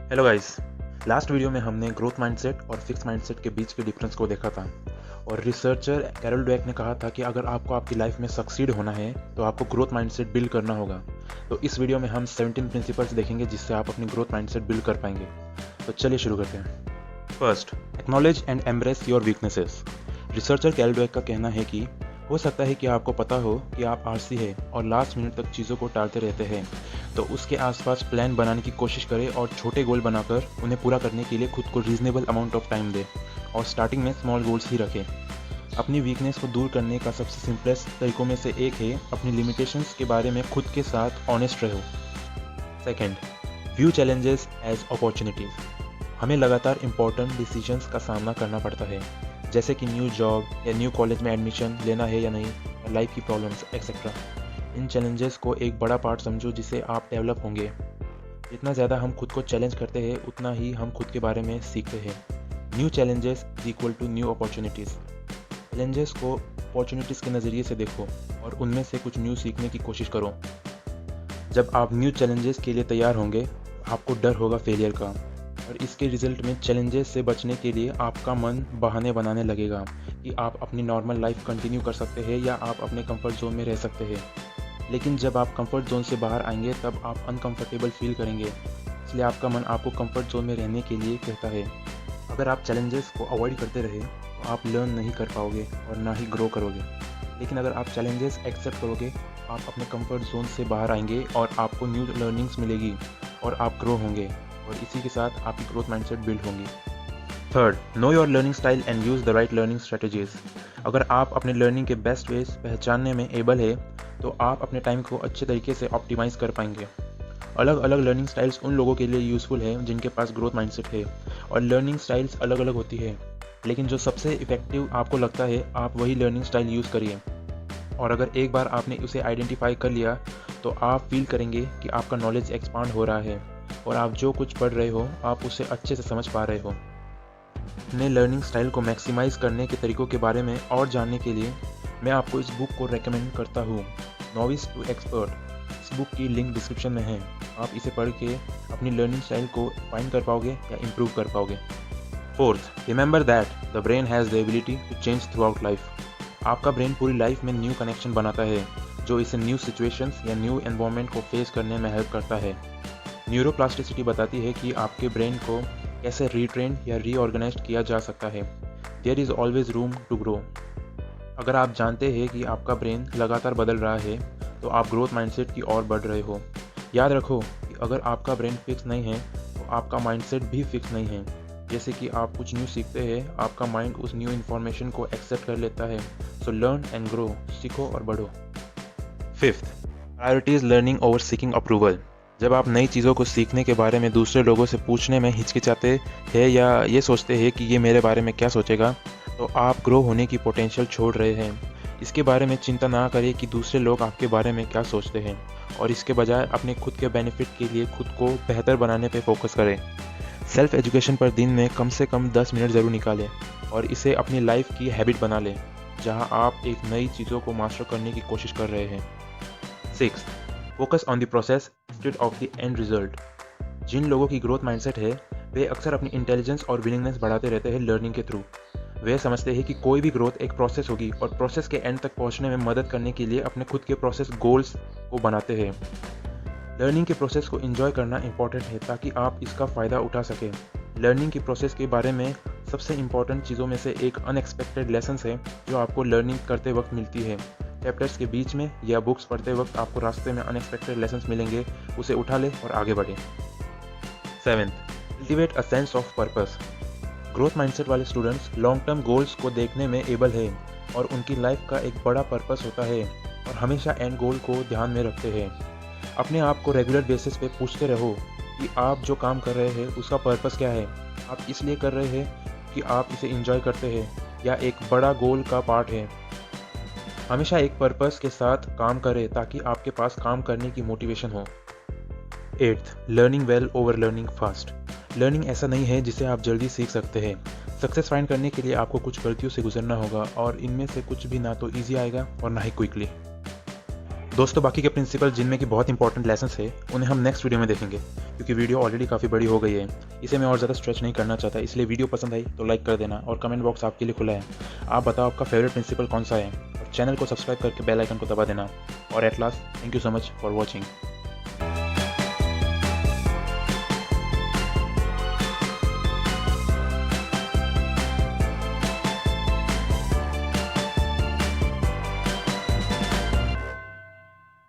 Hello guys. Last video में हमने growth mindset और फिक्स माइंडसेट के बीच के डिफरेंस को देखा था और रिसर्चर कैरल ड्वेक ने कहा था कि अगर आपको आपकी लाइफ में सक्सीड होना है तो आपको ग्रोथ माइंडसेट बिल्ड करना होगा। तो इस वीडियो में हम 17 प्रिंसिपल्स देखेंगे जिससे आप अपनी ग्रोथ माइंडसेट बिल्ड कर पाएंगे। तो चलिए शुरू करते हैं। First, acknowledge and embrace your weaknesses. Researcher Carol Dweck का कहना है कि हो सकता है कि आपको पता हो कि आप आलसी है और लास्ट मिनट तक चीज़ों को टालते रहते हैं, तो उसके आसपास प्लान बनाने की कोशिश करें और छोटे गोल बनाकर उन्हें पूरा करने के लिए खुद को रीजनेबल अमाउंट ऑफ टाइम दें और स्टार्टिंग में स्मॉल गोल्स ही रखें। अपनी वीकनेस को दूर करने का सबसे सिंपलेस्ट तरीकों में से एक है अपनी लिमिटेशंस के बारे में खुद के साथ ऑनेस्ट रहो। Second, view challenges as opportunities. हमें लगातार इंपॉर्टेंट डिसीजंस का सामना करना पड़ता है, जैसे कि न्यू जॉब या न्यू कॉलेज में एडमिशन लेना है या नहीं, या लाइफ की प्रॉब्लम्स एक्सेट्रा। इन चैलेंजेस को एक बड़ा पार्ट समझो जिससे आप डेवलप होंगे। जितना ज़्यादा हम खुद को चैलेंज करते हैं उतना ही हम खुद के बारे में सीखते हैं। New challenges is equal to new opportunities. Challenges को अपॉर्चुनिटीज़ के नज़रिए से देखो और उनमें से कुछ न्यू सीखने की कोशिश करो। जब आप न्यू चैलेंजेस के लिए तैयार होंगे आपको डर होगा फेलियर का, और इसके रिजल्ट में चैलेंजेस से बचने के लिए आपका मन बहाने बनाने लगेगा कि आप अपनी नॉर्मल लाइफ कंटिन्यू कर सकते हैं या आप अपने कंफर्ट जोन में रह सकते हैं। लेकिन जब आप कंफर्ट जोन से बाहर आएंगे तब आप अनकंफर्टेबल फील करेंगे, इसलिए आपका मन आपको कंफर्ट जोन में रहने के लिए कहता है। अगर आप चैलेंजेस को अवॉइड करते रहे तो आप लर्न नहीं कर पाओगे और ना ही ग्रो करोगे। लेकिन अगर आप चैलेंजेस एक्सेप्ट करोगे आप अपने कंफर्ट जोन से बाहर आएंगे और आपको न्यू लर्निंग्स मिलेगी और आप ग्रो होंगे, और इसी के साथ आपकी ग्रोथ माइंडसेट बिल्ड होंगी। Third, know your learning style and use the right learning strategies. अगर आप अपने लर्निंग के बेस्ट वेज पहचानने में एबल है तो आप अपने टाइम को अच्छे तरीके से ऑप्टिमाइज़ कर पाएंगे। अलग अलग लर्निंग स्टाइल्स उन लोगों के लिए यूज़फुल है जिनके पास ग्रोथ माइंडसेट है, और लर्निंग स्टाइल्स अलग अलग होती है, लेकिन जो सबसे इफेक्टिव आपको लगता है आप वही लर्निंग स्टाइल यूज़ करिए। और अगर एक बार आपने उसे आइडेंटिफाई कर लिया तो आप फील करेंगे कि आपका नॉलेज एक्सपांड हो रहा है और आप जो कुछ पढ़ रहे हो आप उसे अच्छे से समझ पा रहे हो। अपने लर्निंग स्टाइल को मैक्सिमाइज करने के तरीकों के बारे में और जानने के लिए मैं आपको इस बुक को रेकमेंड करता हूँ, नोविस टू एक्सपर्ट। इस बुक की लिंक डिस्क्रिप्शन में है। आप इसे पढ़ के अपनी लर्निंग स्टाइल को फाइंड कर पाओगे या इम्प्रूव कर पाओगे। Fourth, remember that the brain has the ability to change throughout life. आपका ब्रेन पूरी लाइफ में न्यू कनेक्शन बनाता है जो इसे न्यू सिचुएशंस या न्यू एनवायरनमेंट को फेस करने में हेल्प करता है। न्यूरोप्लास्टिसिटी बताती है कि आपके ब्रेन को कैसे रीट्रेन या रीऑर्गेनाइज किया जा सकता है। There is always room to grow. अगर आप जानते हैं कि आपका ब्रेन लगातार बदल रहा है तो आप ग्रोथ माइंडसेट की ओर बढ़ रहे हो। याद रखो कि अगर आपका ब्रेन फिक्स नहीं है तो आपका माइंडसेट भी फिक्स नहीं है। जैसे कि आप कुछ न्यू सीखते हैं आपका माइंड उस न्यू इन्फॉर्मेशन को एक्सेप्ट कर लेता है। सो लर्न एंड ग्रो, सीखो और बढ़ो। Fifth, priorities learning over seeking approval. जब आप नई चीज़ों को सीखने के बारे में दूसरे लोगों से पूछने में हिचकिचाते हैं या ये सोचते हैं कि ये मेरे बारे में क्या सोचेगा, तो आप ग्रो होने की पोटेंशियल छोड़ रहे हैं। इसके बारे में चिंता ना करें कि दूसरे लोग आपके बारे में क्या सोचते हैं, और इसके बजाय अपने खुद के बेनिफिट के लिए खुद को बेहतर बनाने पर फोकस करें। सेल्फ एजुकेशन पर दिन में कम से कम 10 मिनट ज़रूर निकालें और इसे अपनी लाइफ की हैबिट बना लें जहां आप एक नई चीज़ों को मास्टर करने की कोशिश कर रहे हैं। 6. Focus on the process instead of the end result. जिन लोगों की ग्रोथ माइंडसेट है वे अक्सर अपनी इंटेलिजेंस और विलिंगनेस बढ़ाते रहते हैं लर्निंग के थ्रू। वे समझते हैं कि कोई भी ग्रोथ एक प्रोसेस होगी और प्रोसेस के एंड तक पहुंचने में मदद करने के लिए अपने खुद के प्रोसेस गोल्स को बनाते हैं। लर्निंग के प्रोसेस को एंजॉय करना इंपॉर्टेंट है ताकि आप इसका फ़ायदा उठा सकें। लर्निंग की प्रोसेस के बारे में सबसे इम्पॉर्टेंट चीज़ों में से एक अनएक्सपेक्टेड लेसन्स है जो आपको लर्निंग करते वक्त मिलती है। चैप्टर्स के बीच में या बुक्स पढ़ते वक्त आपको रास्ते में अनएक्सपेक्टेड लेसन्स मिलेंगे, उसे उठा लें और आगे बढ़ें। 7. Cultivate a sense of purpose. Growth mindset वाले स्टूडेंट्स लॉन्ग टर्म गोल्स को देखने में एबल है और उनकी लाइफ का एक बड़ा पर्पस होता है और हमेशा एंड गोल को ध्यान में रखते हैं। अपने आप को रेगुलर बेसिस पे पूछते रहो कि आप जो काम कर रहे हैं उसका पर्पस क्या है। आप इसलिए कर रहे हैं कि आप इसे एंजॉय करते हैं या एक बड़ा गोल का पार्ट है। हमेशा एक पर्पस के साथ काम करें ताकि आपके पास काम करने की मोटिवेशन हो। 8. Learning well over learning fast. Learning ऐसा नहीं है जिसे आप जल्दी सीख सकते हैं। सक्सेस फाइंड करने के लिए आपको कुछ गलतियों से गुजरना होगा और इनमें से कुछ भी ना तो ईजी आएगा और ना ही क्विकली। दोस्तों बाकी के प्रिंसिपल जिनमें कि बहुत इंपॉर्टेंट लेसन है उन्हें हम नेक्स्ट वीडियो में देखेंगे, क्योंकि वीडियो ऑलरेडी काफ़ी बड़ी हो गई है। इसे मैं और ज़्यादा स्ट्रेच नहीं करना चाहता, इसलिए वीडियो पसंद आई तो लाइक कर देना और कमेंट बॉक्स आपके लिए खुला है। आप बताओ आपका फेवरेट प्रिंसिपल कौन सा है, और चैनल को सब्सक्राइब करके बेल आइकन को दबा देना। और at last, thank you so much for watching.